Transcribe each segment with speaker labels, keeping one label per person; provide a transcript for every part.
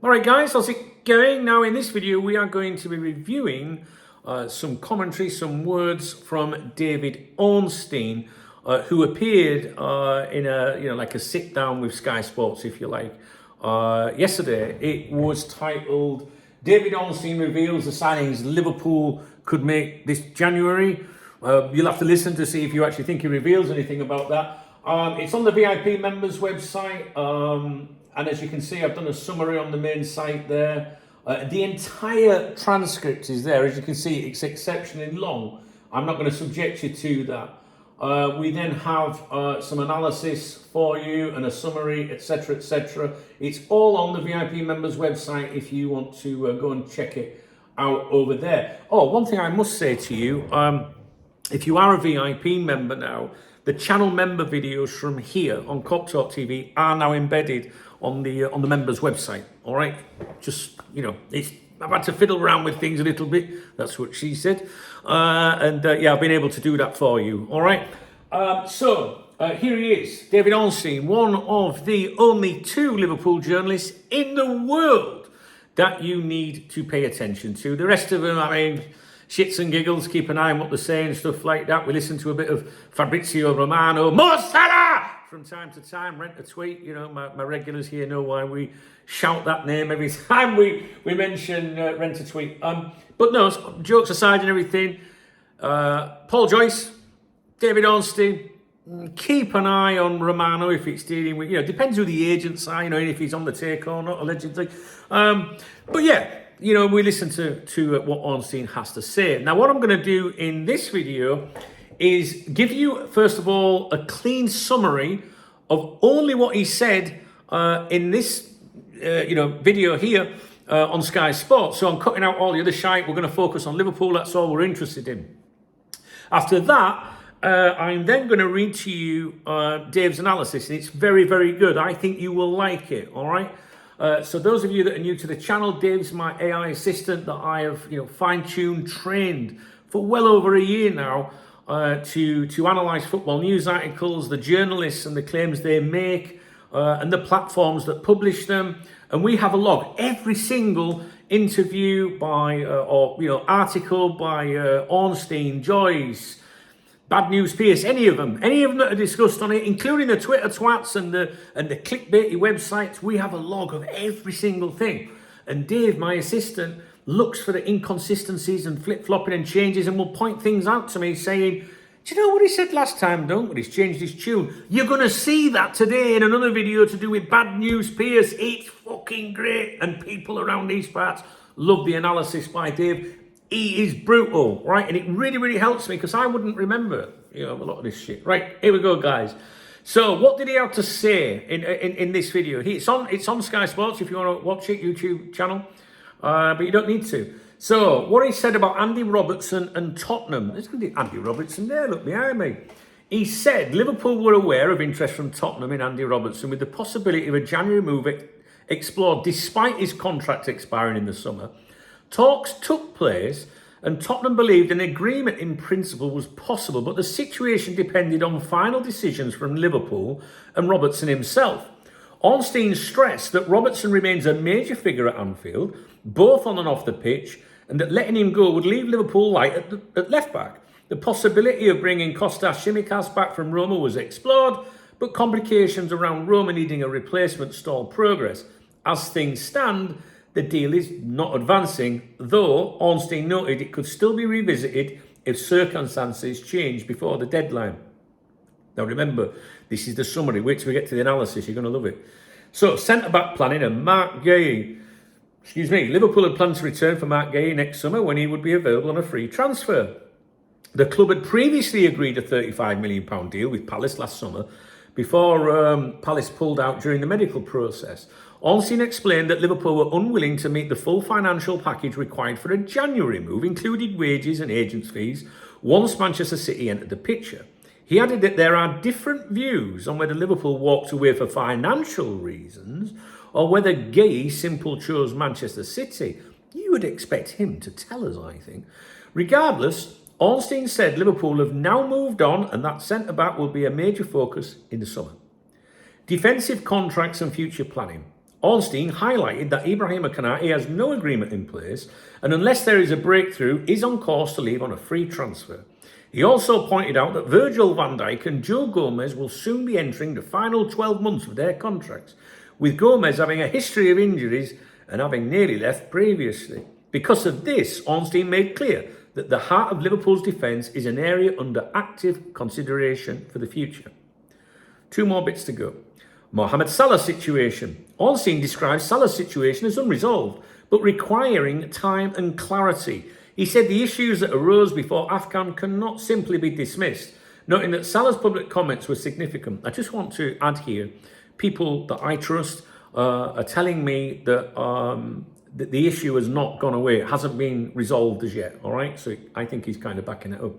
Speaker 1: All right, guys, how's it going? Now, in this video, we are going to be reviewing some commentary, some words from David Ornstein, who appeared in like a sit down with Sky Sports, if you like, yesterday. It was titled "David Ornstein reveals the signings Liverpool could make this January." You'll have to listen to see if you actually think he reveals anything about that. It's on the VIP members website. And as you can see, I've done a summary on the main site there. The entire transcript is there. As you can see, it's exceptionally long. I'm not going to subject you to that. We then have some analysis for you and a summary, etc., etc. It's all on the VIP members website if you want to go and check it out over there. Oh, one thing I must say to you, if you are a VIP member now, the channel member videos from here on Cop Talk TV are now embedded on the members website. All right, just I've had to fiddle around with things a little bit. That's what she said, yeah, I've been able to do that for you. All right, so here he is, David Ornstein, one of the only two Liverpool journalists in the world that you need to pay attention to. The rest of them, I mean, shits and giggles, keep an eye on what they're saying, stuff like that. We listen to a bit of Fabrizio Romano, Mo Salah, from time to time, Rent a Tweet. You know, my regulars here know why we shout that name every time we mention Rent a Tweet. But no, jokes aside and everything, Paul Joyce, David Ornstein, keep an eye on Romano if it's dealing with, depends who the agents are, if he's on the take or not, allegedly. But yeah, we listen to what Ornstein has to say. Now, what I'm going to do in this video is give you, first of all, a clean summary of only what he said in this, video here on Sky Sports. So I'm cutting out all the other shite. We're going to focus on Liverpool. That's all we're interested in. After that, I'm then going to read to you Dave's analysis, and it's very, very good. I think you will like it, all right? So those of you that are new to the channel, Dave's my AI assistant that I have, fine-tuned, trained for well over a year now to analyse football news articles, the journalists and the claims they make, and the platforms that publish them. And we have a log. Every single interview by, article by Ornstein, Joyce, Bad News Pierce, any of them that are discussed on it, including the Twitter twats and the clickbaity websites, we have a log of every single thing. And Dave, my assistant, looks for the inconsistencies and flip-flopping and changes and will point things out to me saying, do you know what he said last time, don't? When he's changed his tune. You're going to see that today in another video to do with Bad News Pierce. It's fucking great. And people around these parts love the analysis by Dave. He is brutal, right? And it really, really helps me because I wouldn't remember, a lot of this shit. Right, here we go, guys. So what did he have to say in this video? It's on Sky Sports if you want to watch it, YouTube channel, but you don't need to. So what he said about Andy Robertson and Tottenham. There's Andy Robertson there, look behind me. He said Liverpool were aware of interest from Tottenham in Andy Robertson with the possibility of a January move explored despite his contract expiring in the summer. Talks took place and Tottenham believed an agreement in principle was possible, but the situation depended on final decisions from Liverpool and Robertson himself. Ornstein stressed that Robertson remains a major figure at Anfield, both on and off the pitch, and that letting him go would leave Liverpool light at left back. The possibility of bringing Kostas Tsimikas back from Roma was explored, but complications around Roma needing a replacement stalled progress. As things stand, the deal is not advancing, though Ornstein noted it could still be revisited if circumstances change before the deadline. Now remember, this is the summary. Wait till we get to the analysis, you're going to love it. So, centre-back planning and Mark Guéhi. Liverpool had planned to return for Mark Guéhi next summer when he would be available on a free transfer. The club had previously agreed a £35 million deal with Palace last summer before Palace pulled out during the medical process. Ornstein explained that Liverpool were unwilling to meet the full financial package required for a January move, including wages and agents' fees, once Manchester City entered the picture. He added that there are different views on whether Liverpool walked away for financial reasons or whether Guéhi simply chose Manchester City. You would expect him to tell us, I think. Regardless, Ornstein said Liverpool have now moved on and that centre-back will be a major focus in the summer. Defensive contracts and future planning. Ornstein highlighted that Ibrahim Konate has no agreement in place and unless there is a breakthrough, is on course to leave on a free transfer. He also pointed out that Virgil van Dijk and Joe Gomez will soon be entering the final 12 months of their contracts, with Gomez having a history of injuries and having nearly left previously. Because of this, Ornstein made clear that the heart of Liverpool's defence is an area under active consideration for the future. 2 more bits to go. Mohamed Salah's situation. Ornstein describes Salah's situation as unresolved, but requiring time and clarity. He said the issues that arose before AFCON cannot simply be dismissed, noting that Salah's public comments were significant. I just want to add here, people that I trust are telling me that the issue has not gone away. It hasn't been resolved as yet, all right? So I think he's kind of backing it up.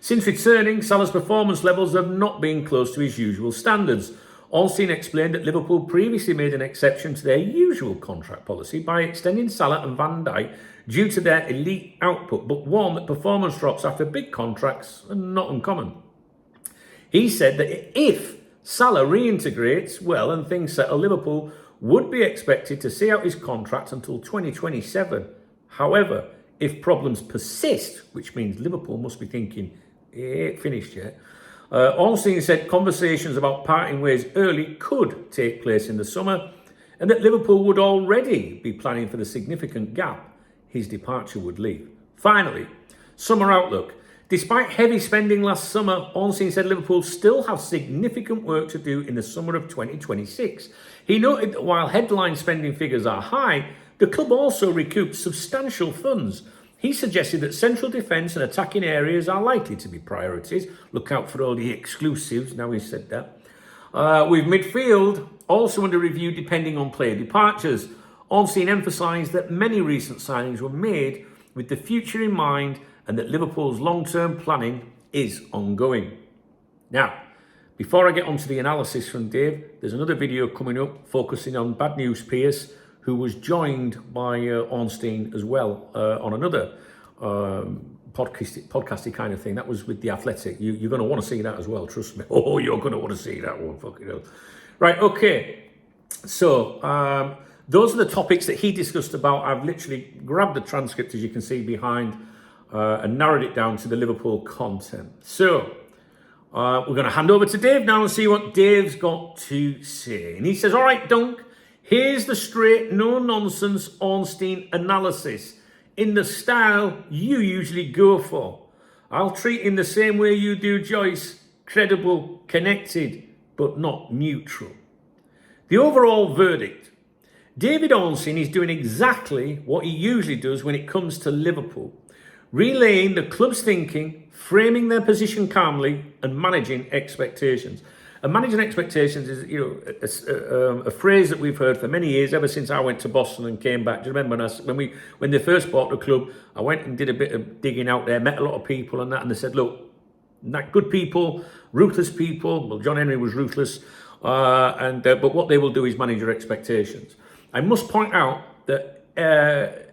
Speaker 1: Since returning, Salah's performance levels have not been close to his usual standards. Ornstein explained that Liverpool previously made an exception to their usual contract policy by extending Salah and Van Dijk due to their elite output, but warned that performance drops after big contracts are not uncommon. He said that if Salah reintegrates well and things settle, Liverpool would be expected to see out his contract until 2027. However, if problems persist, which means Liverpool must be thinking, it ain't finished yet, Ornstein said conversations about parting ways early could take place in the summer and that Liverpool would already be planning for the significant gap his departure would leave. Finally, summer outlook. Despite heavy spending last summer, Ornstein said Liverpool still have significant work to do in the summer of 2026. He noted that while headline spending figures are high, the club also recouped substantial funds. He suggested that central defence and attacking areas are likely to be priorities. Look out for all the exclusives, now he's said that. With midfield also under review depending on player departures. Ornstein emphasised that many recent signings were made with the future in mind and that Liverpool's long-term planning is ongoing. Now, before I get onto the analysis from Dave, there's another video coming up focusing on Bad News Pierce, who was joined by Ornstein as well on another podcasty kind of thing. That was with The Athletic. You're going to want to see that as well, trust me. Oh, you're going to want to see that one, fucking hell. Right, okay. So, those are the topics that he discussed about. I've literally grabbed the transcript, as you can see behind, and narrowed it down to the Liverpool content. So, we're going to hand over to Dave now and see what Dave's got to say. And he says, all right, Dunk, here's the straight, no-nonsense Ornstein analysis in the style you usually go for. I'll treat him the same way you do Joyce, credible, connected, but not neutral. The overall verdict. David Ornstein is doing exactly what he usually does when it comes to Liverpool. Relaying the club's thinking, framing their position calmly, and managing expectations. And managing expectations is, a phrase that we've heard for many years, ever since I went to Boston and came back. Do you remember when they first bought the club? I went and did a bit of digging out there, met a lot of people and that, and they said, look, not good people, ruthless people. Well, John Henry was ruthless, but what they will do is manage your expectations. I must point out that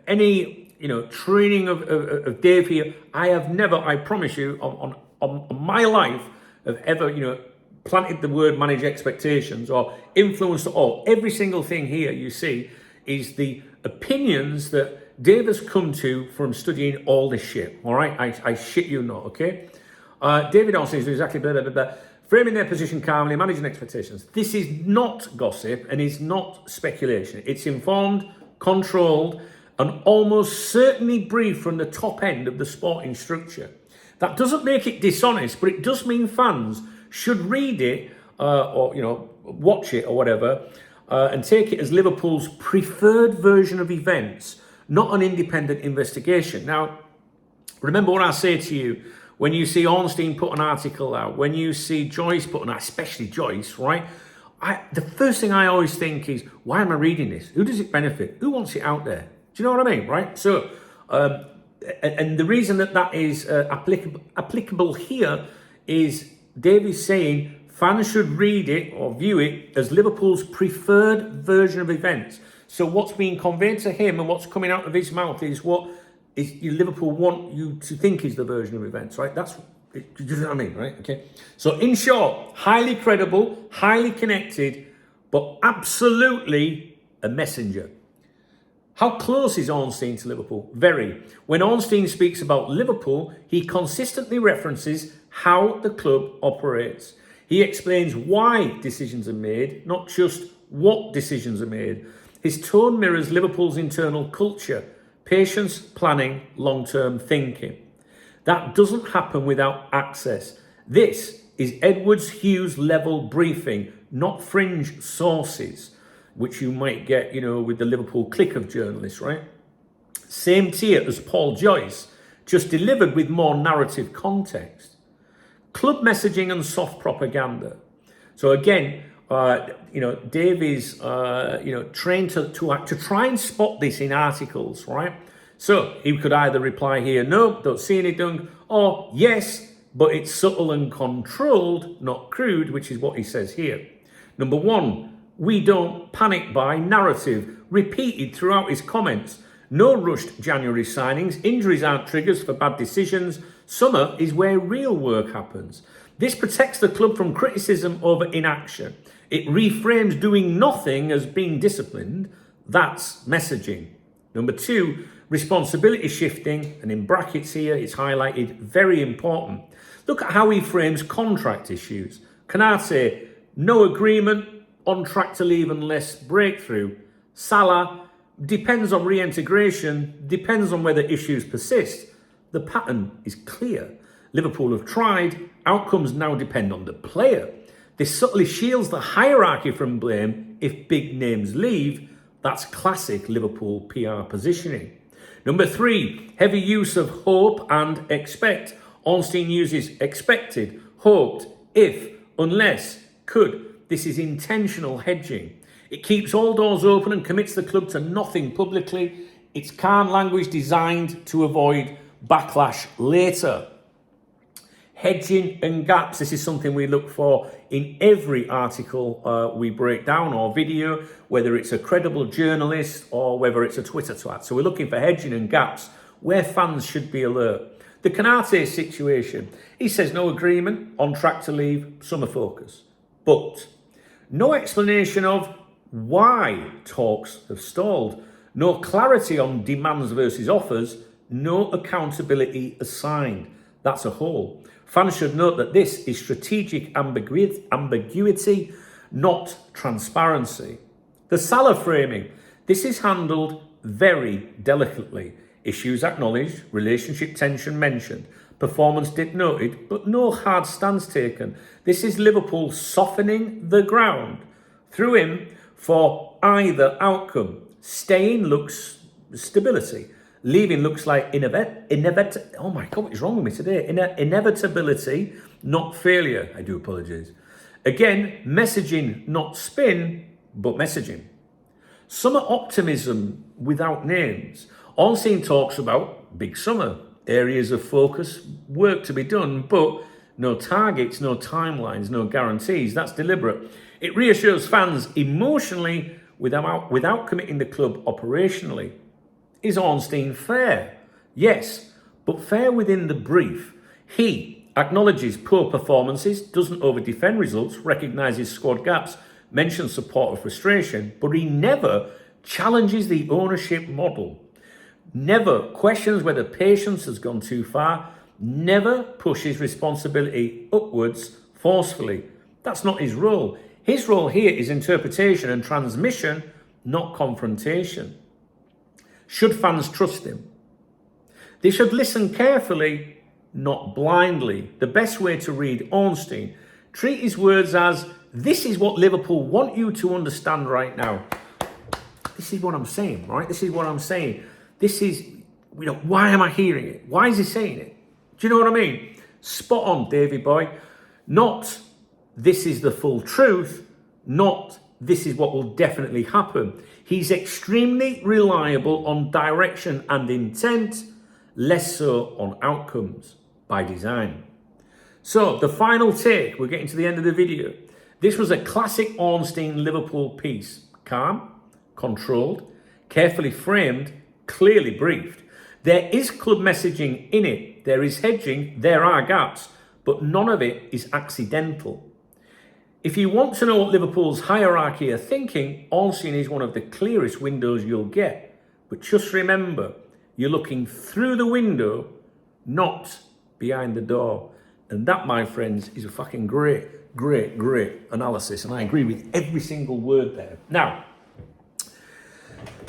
Speaker 1: any training of Dave here, I have never, I promise you, on my life, have ever, planted the word manage expectations or influenced at all. Every single thing here you see is the opinions that Dave has come to from studying all this shit. All right, I shit you not. Okay, David Ornstein is exactly blah, blah, blah, blah. Framing their position calmly, managing expectations. This is not gossip and is not speculation. It's informed, controlled, and almost certainly briefed from the top end of the sporting structure. That doesn't make it dishonest, but it does mean fans should read it or watch it or whatever and take it as Liverpool's preferred version of events, not an independent investigation. Now, remember what I say to you. When you see Ornstein put an article out, when you see Joyce put an, especially Joyce, right? The first thing I always think is, why am I reading this? Who does it benefit? Who wants it out there? Do you know what I mean, right? So, and the reason that is applicable here is Dave is saying fans should read it or view it as Liverpool's preferred version of events. So what's being conveyed to him and what's coming out of his mouth is what Liverpool want you to think is the version of events, right? Do you know what I mean, right? Okay. So in short, highly credible, highly connected, but absolutely a messenger. How close is Ornstein to Liverpool? Very. When Ornstein speaks about Liverpool, he consistently references how the club operates. He explains why decisions are made, not just what decisions are made. His tone mirrors Liverpool's internal culture: patience, planning, long-term thinking. That doesn't happen without access. This is Edwards Hughes level briefing, not fringe sources, which you might get, with the Liverpool clique of journalists, right? Same tier as Paul Joyce, just delivered with more narrative context. Club messaging and soft propaganda. So again, Dave is, trained to try and spot this in articles, right? So he could either reply here, no, don't see anything, or yes, but it's subtle and controlled, not crude, which is what he says here. Number one, we don't panic buy narrative, repeated throughout his comments. No rushed January signings, injuries aren't triggers for bad decisions. Summer is where real work happens. This protects the club from criticism over inaction. It reframes doing nothing as being disciplined. That's messaging. Number two, responsibility shifting, and in brackets here, it's highlighted, very important. Look at how he frames contract issues. Canate, no agreement, on track to leave unless breakthrough. Salah, depends on reintegration, depends on whether issues persist. The pattern is clear. Liverpool have tried, outcomes now depend on the player. This subtly shields the hierarchy from blame if big names leave. That's classic Liverpool PR positioning. Number three, heavy use of hope and expect. Ornstein uses expected, hoped, if, unless, could. This is intentional hedging. It keeps all doors open and commits the club to nothing publicly. It's calm language designed to avoid backlash later. Hedging and gaps. This is something we look for in every article we break down or video, whether it's a credible journalist or whether it's a Twitter twat. So we're looking for hedging and gaps where fans should be alert. The Canate situation. He says no agreement, on track to leave, summer focus. But no explanation of why talks have stalled. No clarity on demands versus offers. No accountability assigned. That's a hole. Fans should note that this is strategic ambiguity, not transparency. The Salah framing. This is handled very delicately. Issues acknowledged, relationship tension mentioned, performance dip noted, but no hard stance taken. This is Liverpool softening the ground through him for either outcome. Staying looks stability. Leaving looks like oh my God, what is wrong with me today? Inevitability, not failure. I do apologize. Again, messaging, not spin, but messaging. Summer optimism without names. Ornstein talks about big summer, areas of focus, work to be done, but no targets, no timelines, no guarantees. That's deliberate. It reassures fans emotionally without committing the club operationally. Is Ornstein fair? Yes, but fair within the brief. He acknowledges poor performances, doesn't over-defend results, recognises squad gaps, mentions support or frustration, but he never challenges the ownership model. Never questions whether patience has gone too far, never pushes responsibility upwards forcefully. That's not his role. His role here is interpretation and transmission, not confrontation. Should fans trust him? They should listen carefully, not blindly. The best way to read Ornstein, treat his words as, this is what Liverpool want you to understand right now. This is what I'm saying, right? This is what I'm saying. This is, why am I hearing it? Why is he saying it? Do you know what I mean? Spot on, Davy boy. Not, this is the full truth. Not, this is what will definitely happen. He's extremely reliable on direction and intent, less so on outcomes by design. So the final take, we're getting to the end of the video. This was a classic Ornstein Liverpool piece. Calm, controlled, carefully framed, clearly briefed. There is club messaging in it. There is hedging. There are gaps, but none of it is accidental. If you want to know what Liverpool's hierarchy are thinking, Ornstein is one of the clearest windows you'll get. But just remember, you're looking through the window, not behind the door. And that, my friends, is a fucking great analysis. And I agree with every single word there. Now,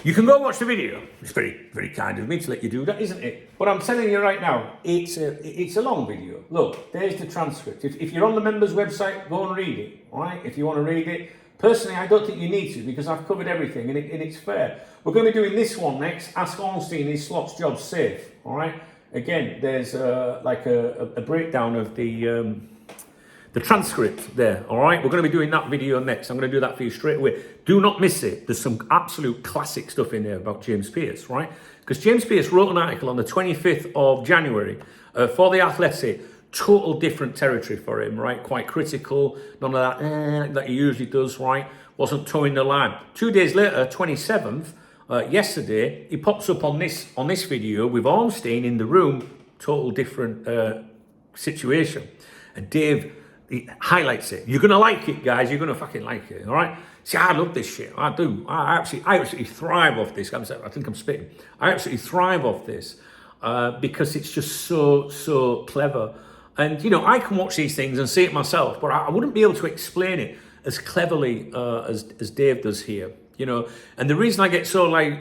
Speaker 1: you can go watch the video. It's very kind of me to let you do that, isn't it? But I'm telling you right now, it's a long video. Look, there's the transcript. If you're on the members' website, go and read it, all right? If you want to read it. Personally, I don't think you need to, because I've covered everything and it's fair. We're going to be doing this one next. Ask Ornstein, is Slot's job safe? All right? Again, there's like a breakdown of the transcript there, all right? We're going to be doing that video next. I'm going to do that for you straight away. Do not miss it. There's some absolute classic stuff in there about James Pearce, right? Because James Pearce wrote an article on the 25th of January for The Athletic. Total different territory for him, right? Quite critical. None of that that he usually does, right? Wasn't towing the line. 2 days later, 27th, yesterday, he pops up on this video with Ornstein in the room. Total different situation. And Dave, he highlights it. You're gonna like it, guys. You're gonna fucking like it. All right. See, I love this shit. I do. I absolutely thrive off this. I think I'm spitting. I absolutely thrive off this because it's just so clever. And you know, I can watch these things and see it myself, but I wouldn't be able to explain it as cleverly as Dave does here. You know, and the reason I get so like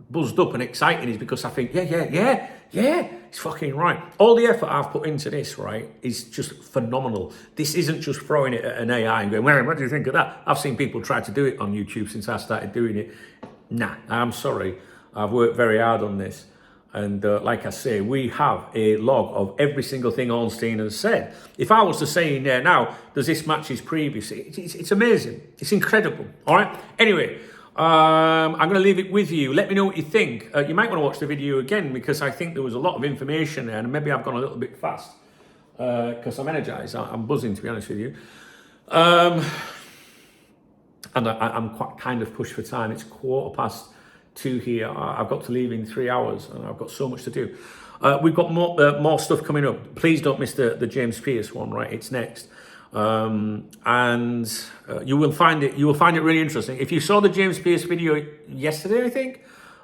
Speaker 1: buzzed up and excited is because I think, yeah, it's fucking right. All the effort I've put into this, right, is just phenomenal. This isn't just throwing it at an AI and going, well, what do you think of that? I've seen people try to do it on YouTube since I started doing it. Nah, I'm sorry. I've worked very hard on this. And like I say, we have a log of every single thing Ornstein has said. If I was to say in there now, does this match his previous? It's amazing. It's incredible. All right. Anyway, I'm going to leave it with you. Let me know what you think. You might want to watch the video again because I think there was a lot of information there and maybe I've gone a little bit fast because I'm energized. I'm buzzing, to be honest with you. And I'm quite kind of pushed for time. It's 2:15 here. I've got to leave in 3 hours and I've got so much to do. We've got more stuff coming up. Please don't miss the James Pearce one, right? It's next. And you will find it really interesting. If you saw the James Pearce video yesterday, I think,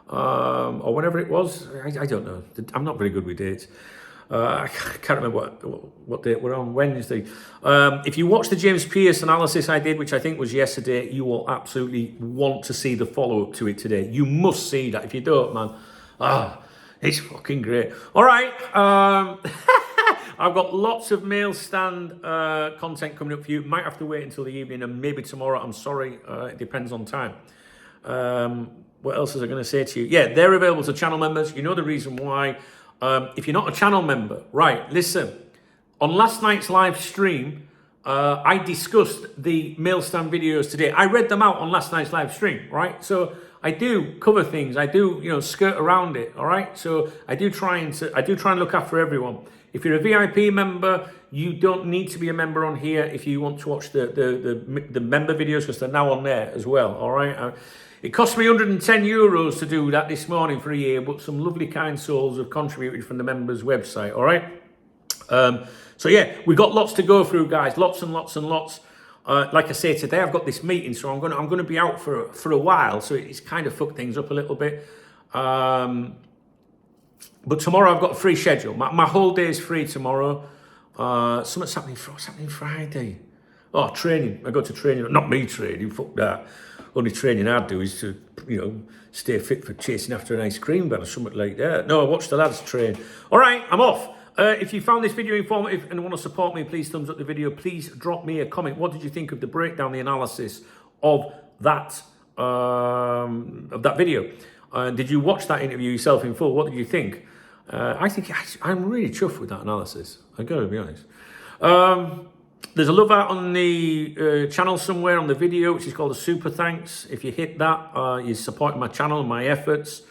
Speaker 1: or whatever it was, I don't know. I'm not very good with dates. I can't remember what date we're on. Wednesday. If you watch the James Pearce analysis I did, which I think was yesterday, you will absolutely want to see the follow-up to it today. You must see that. If you don't, man, it's fucking great. All right. I've got lots of mail stand content coming up for you. Might have to wait until the evening and maybe tomorrow. I'm sorry. It depends on time. What else was I going to say to you? Yeah, they're available to channel members. You know the reason why. If you're not a channel member, right, listen. On last night's live stream, I discussed the mail stand videos today. I read them out on last night's live stream, right? So I do cover things. I do, skirt around it, all right? So I do try and look after everyone. If you're a VIP member, you don't need to be a member on here if you want to watch the member videos because they're now on there as well, all right? It cost me €110 to do that this morning for a year, but some lovely kind souls have contributed from the members' website, all right? So yeah, we've got lots to go through, guys, lots and lots and lots. Like I say, today I've got this meeting, so I'm gonna be out for a while, so it's kind of fucked things up a little bit. But tomorrow I've got a free schedule. My whole day is free tomorrow. What's happening Friday? Oh, training. I go to training. Not me training, fuck that. Only training I'd do is to, stay fit for chasing after an ice cream van or something like that. No, I watch the lads train. All right, I'm off. If you found this video informative and want to support me, please thumbs up the video. Please drop me a comment. What did you think of the breakdown, the analysis of that video? Did you watch that interview yourself in full? What did you think? I'm really chuffed with that analysis. I gotta be honest. There's a love out on the channel somewhere on the video, which is called a super thanks. If you hit that, you're supporting my channel and my efforts.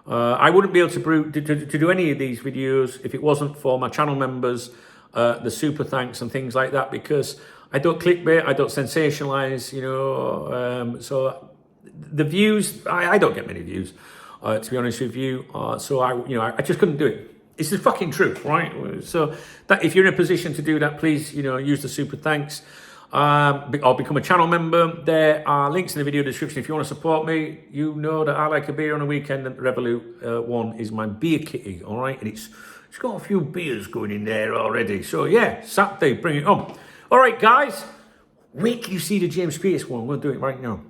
Speaker 1: I wouldn't be able to do any of these videos if it wasn't for my channel members, the super thanks and things like that, because I don't clickbait, I don't sensationalize, so the views, I don't get many views, to be honest with you. So I just couldn't do it. It's the fucking truth, right? So that if you're in a position to do that, please, use the super thanks. or become a channel member. There are links in the video description if you want to support me. You know that I like a beer on a weekend, and the Revolut one is my beer kitty, all right? And it's got a few beers going in there already. So yeah, Saturday, bring it on. All right, guys, wait till you see the James Pierce one. We'll do it right now.